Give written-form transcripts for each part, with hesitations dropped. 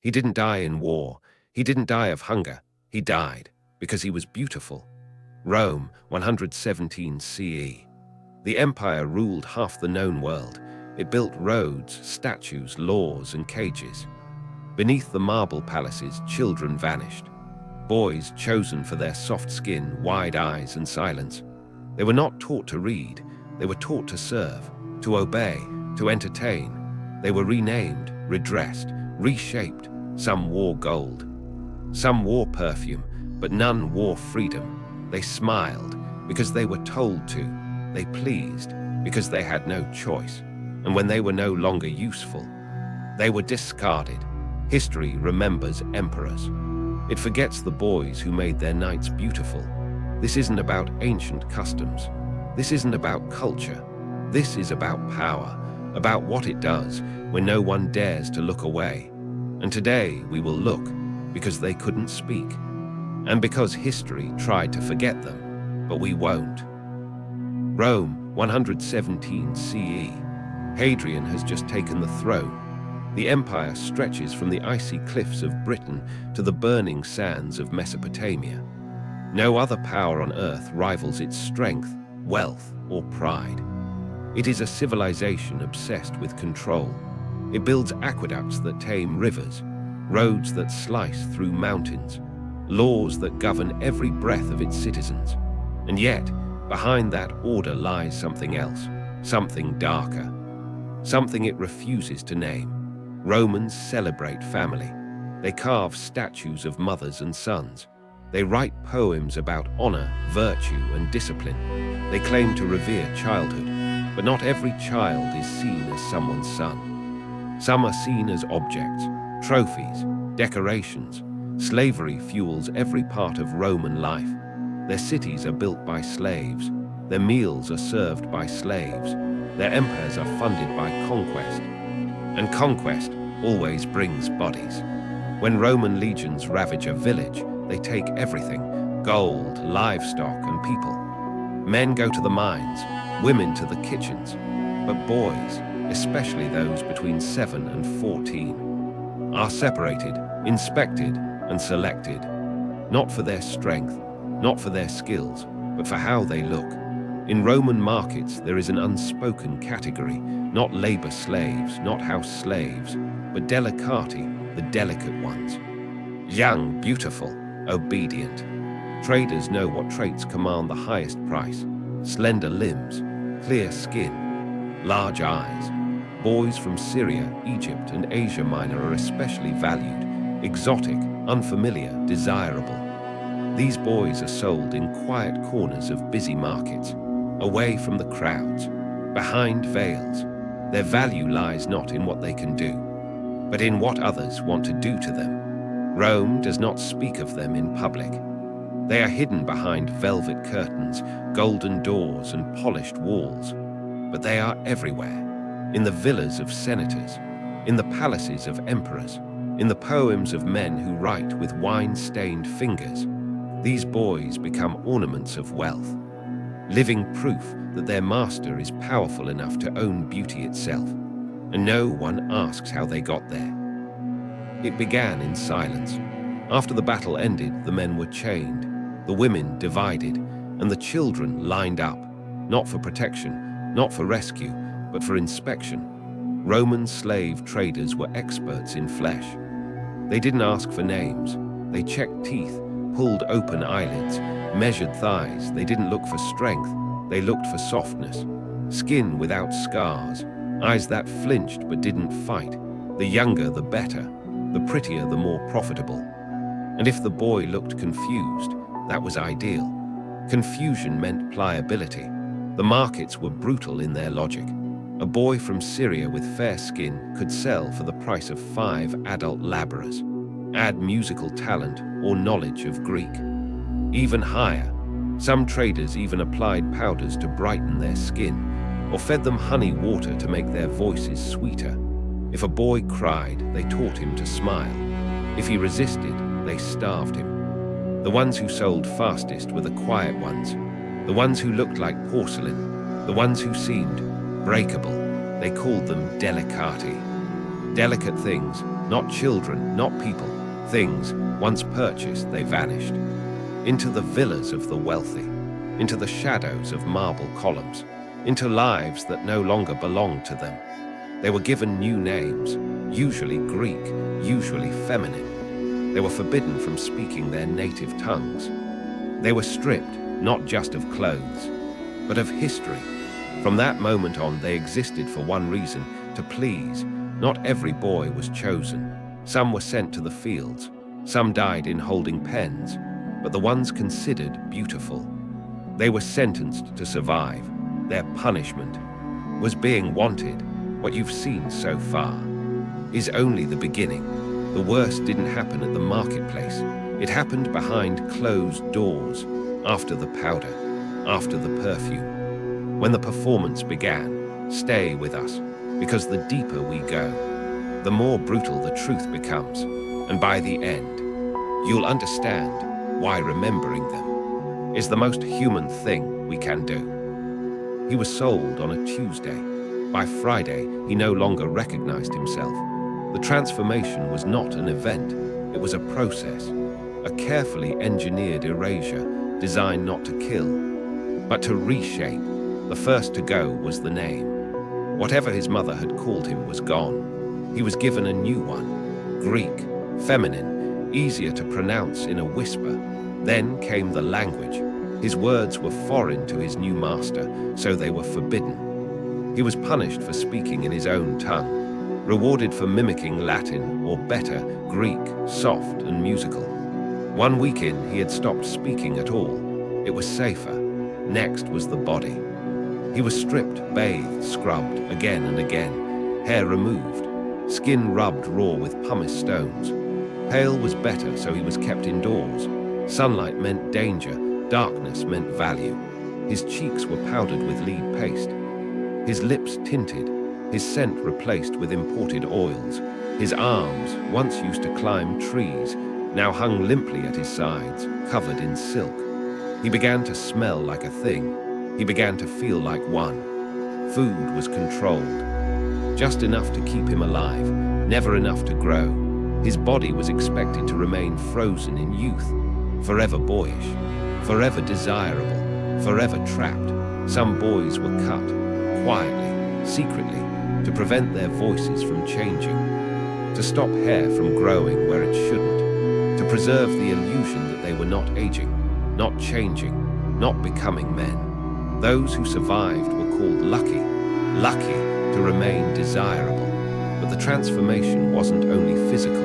He didn't die in war. He didn't die of hunger. He died because he was beautiful. Rome, 117 CE. The empire ruled half the known world. It built roads, statues, laws, and cages. Beneath the marble palaces, children vanished. Boys chosen for their soft skin, wide eyes, and silence. They were not taught to read. They were taught to serve, to obey, to entertain. They were renamed, redressed, reshaped. Some wore gold. Some wore perfume, but none wore freedom. They smiled because they were told to. They pleased because they had no choice. And when they were no longer useful, they were discarded. History remembers emperors. It forgets the boys who made their nights beautiful. This isn't about ancient customs. This isn't about culture. This is about power, about what it does when no one dares to look away. And today we will look because they couldn't speak, and because history tried to forget them, but we won't. Rome, 117 CE. Hadrian has just taken the throne. The empire stretches from the icy cliffs of Britain to the burning sands of Mesopotamia. No other power on earth rivals its strength, wealth, or pride. It is a civilization obsessed with control. It builds aqueducts that tame rivers, roads that slice through mountains, laws that govern every breath of its citizens. And yet, behind that order lies something else, something darker, something it refuses to name. Romans celebrate family. They carve statues of mothers and sons. They write poems about honor, virtue, and discipline. They claim to revere childhood, but not every child is seen as someone's son. Some are seen as objects, trophies, decorations. Slavery fuels every part of Roman life. Their cities are built by slaves. Their meals are served by slaves. Their empires are funded by conquest. And conquest always brings bodies. When Roman legions ravage a village, they take everything: gold, livestock, and people. Men go to the mines, women to the kitchens. But boys, especially those between 7 and 14, are separated, inspected, and selected, not for their strength, not for their skills, but for how they look. In Roman markets, there is an unspoken category, not labor slaves, not house slaves, but delicati, the delicate ones. Young, beautiful, obedient. Traders know what traits command the highest price: slender limbs, clear skin, large eyes. Boys from Syria, Egypt, and Asia Minor are especially valued, exotic, unfamiliar, desirable. These boys are sold in quiet corners of busy markets, away from the crowds, behind veils. Their value lies not in what they can do, but in what others want to do to them. Rome does not speak of them in public. They are hidden behind velvet curtains, golden doors, and polished walls. But they are everywhere, in the villas of senators, in the palaces of emperors, in the poems of men who write with wine-stained fingers. These boys become ornaments of wealth, living proof that their master is powerful enough to own beauty itself, and no one asks how they got there. It began in silence. After the battle ended, the men were chained, the women divided, and the children lined up, not for protection, not for rescue, but for inspection. Roman slave traders were experts in flesh. They didn't ask for names. They checked teeth, pulled open eyelids, measured thighs. They didn't look for strength. They looked for softness, skin without scars, eyes that flinched but didn't fight. The younger, the better. The prettier, the more profitable. And if the boy looked confused, that was ideal. Confusion meant pliability. The markets were brutal in their logic. A boy from Syria with fair skin could sell for the price of 5 adult laborers. Add musical talent or knowledge of Greek. Even higher, some traders even applied powders to brighten their skin, or fed them honey water to make their voices sweeter. If a boy cried, they taught him to smile. If he resisted, they starved him. The ones who sold fastest were the quiet ones, the ones who looked like porcelain, the ones who seemed breakable. They called them delicati. Delicate things, not children, not people, things, once purchased, they vanished. Into the villas of the wealthy, into the shadows of marble columns, into lives that no longer belonged to them. They were given new names, usually Greek, usually feminine. They were forbidden from speaking their native tongues. They were stripped, not just of clothes, but of history. From that moment on, they existed for one reason, to please. Not every boy was chosen. Some were sent to the fields. Some died in holding pens, but the ones considered beautiful. They were sentenced to survive. Their punishment was being wanted. What you've seen so far is only the beginning. The worst didn't happen at the marketplace. It happened behind closed doors, after the powder, after the perfume. When the performance began, stay with us, because the deeper we go, the more brutal the truth becomes, and by the end, you'll understand why remembering them is the most human thing we can do. He was sold on a Tuesday. By Friday, he no longer recognized himself. The transformation was not an event, it was a process, a carefully engineered erasure designed not to kill, but to reshape. The first to go was the name. Whatever his mother had called him was gone. He was given a new one, Greek, feminine, easier to pronounce in a whisper. Then came the language. His words were foreign to his new master, so they were forbidden. He was punished for speaking in his own tongue, rewarded for mimicking Latin, or better, Greek, soft and musical. 1 week in, he had stopped speaking at all. It was safer. Next was the body. He was stripped, bathed, scrubbed, again and again, hair removed, skin rubbed raw with pumice stones. Pale was better, so he was kept indoors. Sunlight meant danger, darkness meant value. His cheeks were powdered with lead paste. His lips tinted, his scent replaced with imported oils. His arms, once used to climb trees, now hung limply at his sides, covered in silk. He began to smell like a thing. He began to feel like one. Food was controlled, just enough to keep him alive, never enough to grow. His body was expected to remain frozen in youth, forever boyish, forever desirable, forever trapped. Some boys were cut, quietly, secretly, to prevent their voices from changing, to stop hair from growing where it shouldn't, to preserve the illusion that they were not aging, not changing, not becoming men. Those who survived were called lucky, lucky to remain desirable. But the transformation wasn't only physical.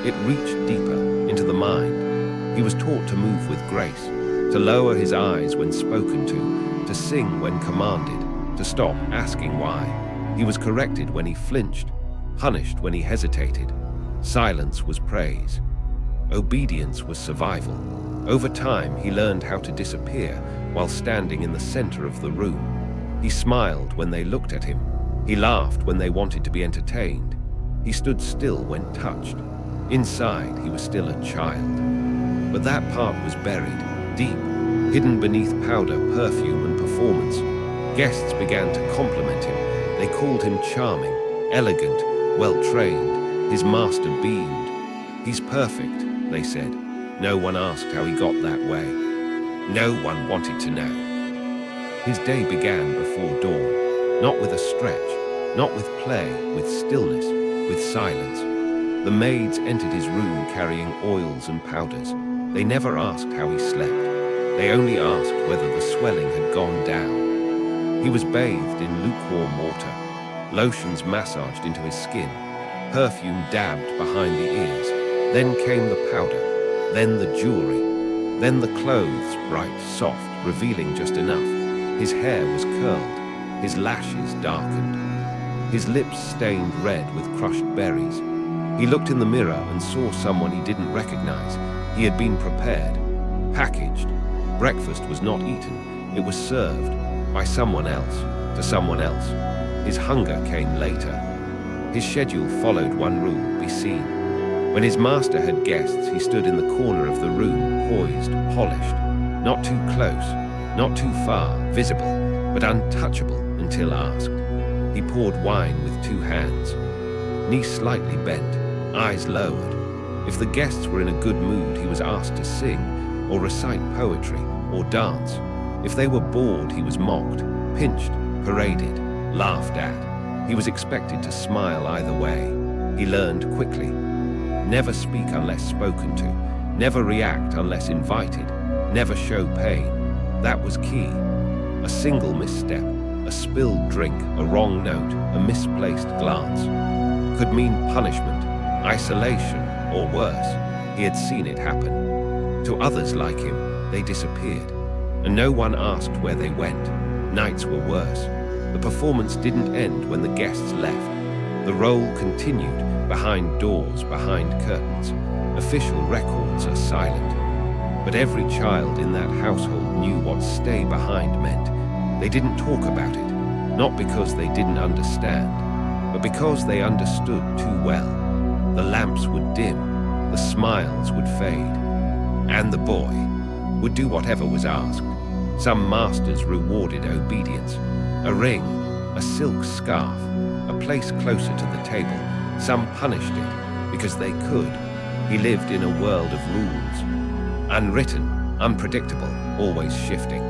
It reached deeper into the mind. He was taught to move with grace, to lower his eyes when spoken to sing when commanded, to stop asking why. He was corrected when he flinched, punished when he hesitated. Silence was praise. Obedience was survival. Over time, he learned how to disappear while standing in the center of the room. He smiled when they looked at him. He laughed when they wanted to be entertained. He stood still when touched. Inside, he was still a child. But that part was buried, deep, hidden beneath powder, perfume, and performance. Guests began to compliment him. They called him charming, elegant, well-trained. His master beamed. He's perfect, they said. No one asked how he got that way. No one wanted to know. His day began before dawn, not with a stretch, not with play, with stillness, with silence. The maids entered his room carrying oils and powders. They never asked how he slept. They only asked whether the swelling had gone down. He was bathed in lukewarm water, lotions massaged into his skin, perfume dabbed behind the ears. Then came the powder, then the jewelry, then the clothes, bright, soft, revealing just enough. His hair was curled, his lashes darkened, his lips stained red with crushed berries. He looked in the mirror and saw someone he didn't recognize. He had been prepared, packaged. Breakfast was not eaten, it was served by someone else, to someone else. His hunger came later. His schedule followed one rule: be seen. When his master had guests, he stood in the corner of the room, poised, polished, not too close, not too far, visible, but untouchable until asked. He poured wine with 2 hands. knee slightly bent, eyes lowered. If the guests were in a good mood, he was asked to sing or recite poetry or dance. If they were bored, he was mocked, pinched, paraded, laughed at. He was expected to smile either way. He learned quickly. Never speak unless spoken to. Never react unless invited. Never show pain. That was key. A single misstep, a spilled drink, a wrong note, a misplaced glance could mean punishment, isolation, or worse. He had seen it happen. To others like him, they disappeared, and no one asked where they went. Nights were worse. The performance didn't end when the guests left. The role continued behind doors, behind curtains. Official records are silent. But every child in that household knew what stay behind meant. They didn't talk about it, not because they didn't understand, but because they understood too well. The lamps would dim, the smiles would fade, and the boy would do whatever was asked. Some masters rewarded obedience, a ring, a silk scarf, a place closer to the table. Some punished it because they could. He lived in a world of rules, unwritten, unpredictable, always shifting.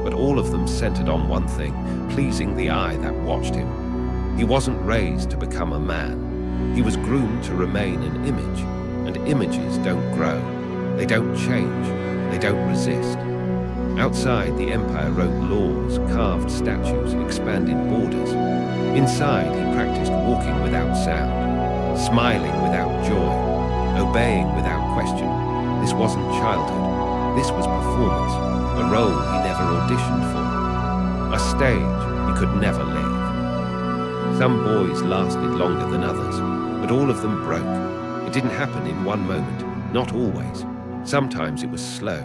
But all of them centered on one thing, pleasing the eye that watched him. He wasn't raised to become a man. He was groomed to remain an image, and images don't grow. They don't change. They don't resist. Outside, the empire wrote laws, carved statues, expanded borders. Inside, he practiced walking without sound, smiling without joy, obeying without question. This wasn't childhood. This was performance, a role he never auditioned for, a stage he could never leave. Some boys lasted longer than others, but all of them broke. It didn't happen in one moment, not always. Sometimes it was slow,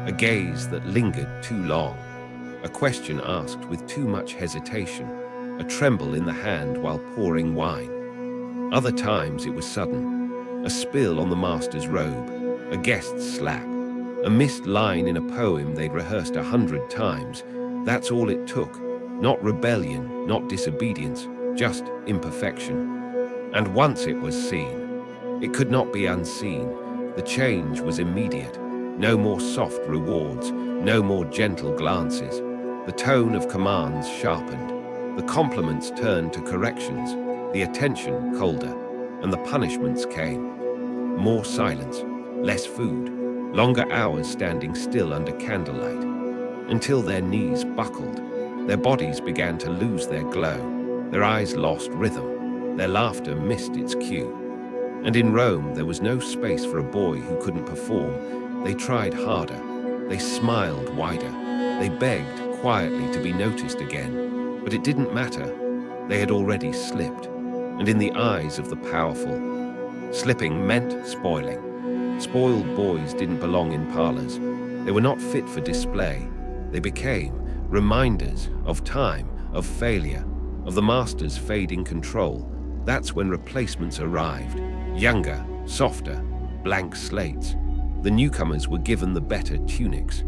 a gaze that lingered too long, a question asked with too much hesitation, a tremble in the hand while pouring wine. Other times it was sudden, a spill on the master's robe, a guest's slap, a missed line in a poem they'd rehearsed 100 times. That's all it took. Not rebellion, not disobedience, just imperfection. And once it was seen, it could not be unseen. The change was immediate. No more soft rewards, no more gentle glances. The tone of commands sharpened. The compliments turned to corrections, the attention colder, and the punishments came. More silence, less food, longer hours standing still under candlelight, until their knees buckled, their bodies began to lose their glow, their eyes lost rhythm, their laughter missed its cue. And in Rome, there was no space for a boy who couldn't perform. They tried harder, they smiled wider, they begged quietly to be noticed again. But it didn't matter, they had already slipped, and in the eyes of the powerful, slipping meant spoiling. Spoiled boys didn't belong in parlors. They were not fit for display. They became reminders of time, of failure, of the master's fading control. That's when replacements arrived. Younger, softer, blank slates. The newcomers were given the better tunics,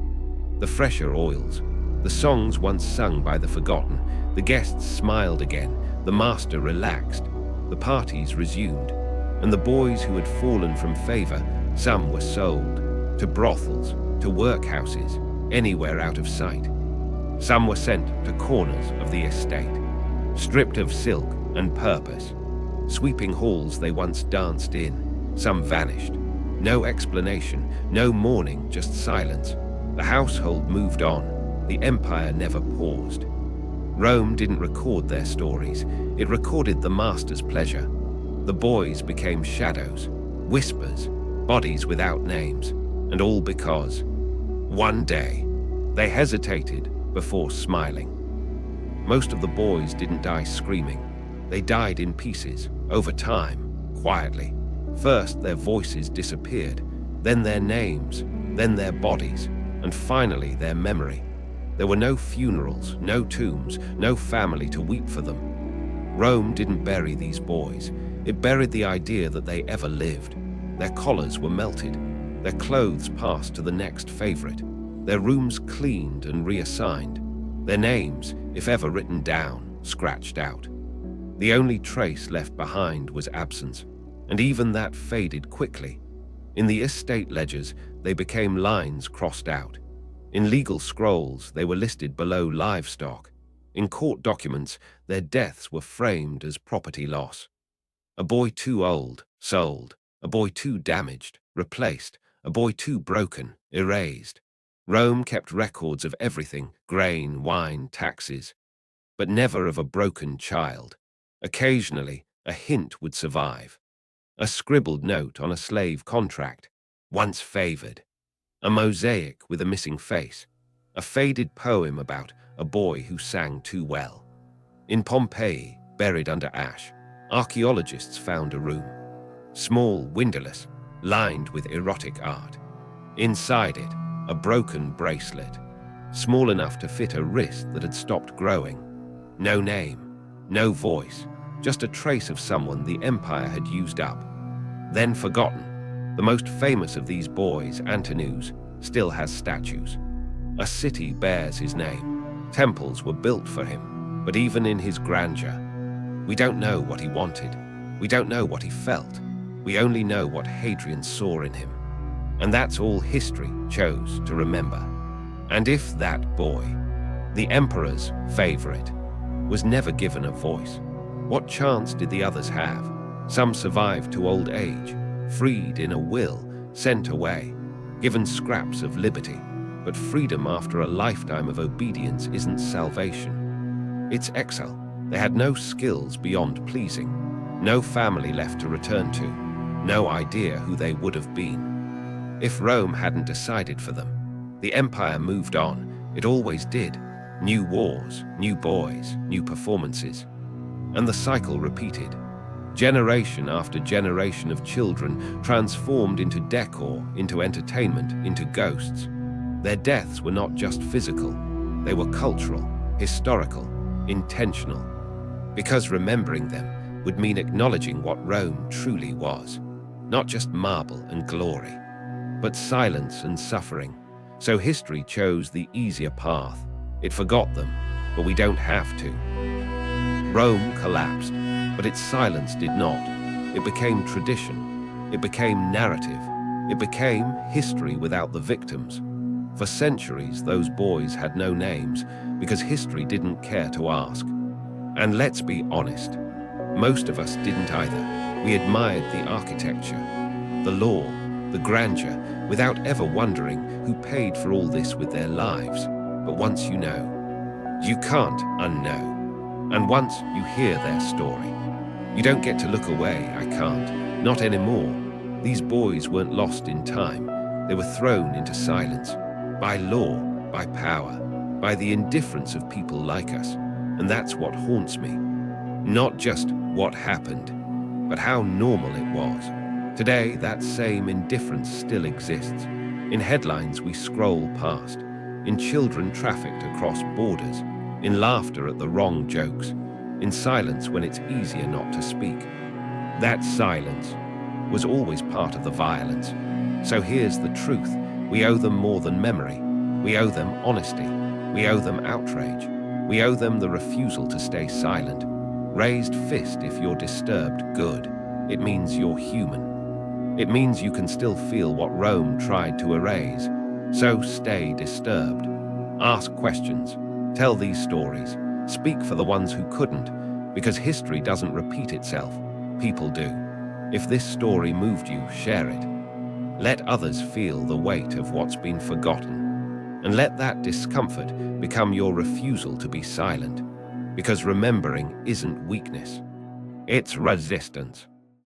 the fresher oils, the songs once sung by the forgotten. The guests smiled again, the master relaxed, the parties resumed, and the boys who had fallen from favor, some were sold to brothels, to workhouses, anywhere out of sight. Some were sent to corners of the estate, stripped of silk and purpose. Sweeping halls they once danced in, some vanished. No explanation, no mourning, just silence. The household moved on, the empire never paused. Rome didn't record their stories, it recorded the master's pleasure. The boys became shadows, whispers, bodies without names, and all because one day they hesitated before smiling. Most of the boys didn't die screaming. They died in pieces, over time, quietly. First their voices disappeared, then their names, then their bodies, and finally their memory. There were no funerals, no tombs, no family to weep for them. Rome didn't bury these boys. It buried the idea that they ever lived. Their collars were melted, their clothes passed to the next favorite, their rooms cleaned and reassigned, their names, if ever written down, scratched out. The only trace left behind was absence, and even that faded quickly. In the estate ledgers, they became lines crossed out. In legal scrolls, they were listed below livestock. In court documents, their deaths were framed as property loss. A boy too old, sold. A boy too damaged, replaced. A boy too broken, erased. Rome kept records of everything: grain, wine, taxes, but never of a broken child. Occasionally, a hint would survive. A scribbled note on a slave contract, once favored. A mosaic with a missing face. A faded poem about a boy who sang too well. In Pompeii, buried under ash, archaeologists found a room. Small, windowless, lined with erotic art. Inside it, a broken bracelet, small enough to fit a wrist that had stopped growing. No name, no voice, just a trace of someone the empire had used up, then forgotten. The most famous of these boys, Antinous, still has statues. A city bears his name. Temples were built for him, but even in his grandeur, we don't know what he wanted. We don't know what he felt. We only know what Hadrian saw in him. And that's all history chose to remember. And if that boy, the emperor's favorite, was never given a voice, what chance did the others have? Some survived to old age, freed in a will, sent away, given scraps of liberty. But freedom after a lifetime of obedience isn't salvation. It's exile. They had no skills beyond pleasing, no family left to return to, no idea who they would have been. If Rome hadn't decided for them, the empire moved on. It always did. New wars, new boys, new performances. And the cycle repeated. Generation after generation of children transformed into decor, into entertainment, into ghosts. Their deaths were not just physical. They were cultural, historical, intentional. Because remembering them would mean acknowledging what Rome truly was. Not just marble and glory, but silence and suffering. So history chose the easier path. It forgot them, but we don't have to. Rome collapsed, but its silence did not. It became tradition. It became narrative. It became history without the victims. For centuries, those boys had no names because history didn't care to ask. And let's be honest, most of us didn't either. We admired the architecture, the law, the grandeur, without ever wondering who paid for all this with their lives. But once you know, you can't unknow. And once you hear their story, you don't get to look away. I can't. Not anymore. These boys weren't lost in time. They were thrown into silence. By law, by power, by the indifference of people like us. And that's what haunts me. Not just what happened, but how normal it was. Today, that same indifference still exists. In headlines we scroll past, in children trafficked across borders, in laughter at the wrong jokes, in silence when it's easier not to speak. That silence was always part of the violence. So here's the truth. We owe them more than memory. We owe them honesty. We owe them outrage. We owe them the refusal to stay silent. Raised fist if you're disturbed, good. It means you're human. It means you can still feel what Rome tried to erase. So stay disturbed. Ask questions. Tell these stories. Speak for the ones who couldn't, because history doesn't repeat itself. People do. If this story moved you, share it. Let others feel the weight of what's been forgotten. And let that discomfort become your refusal to be silent. Because remembering isn't weakness. It's resistance.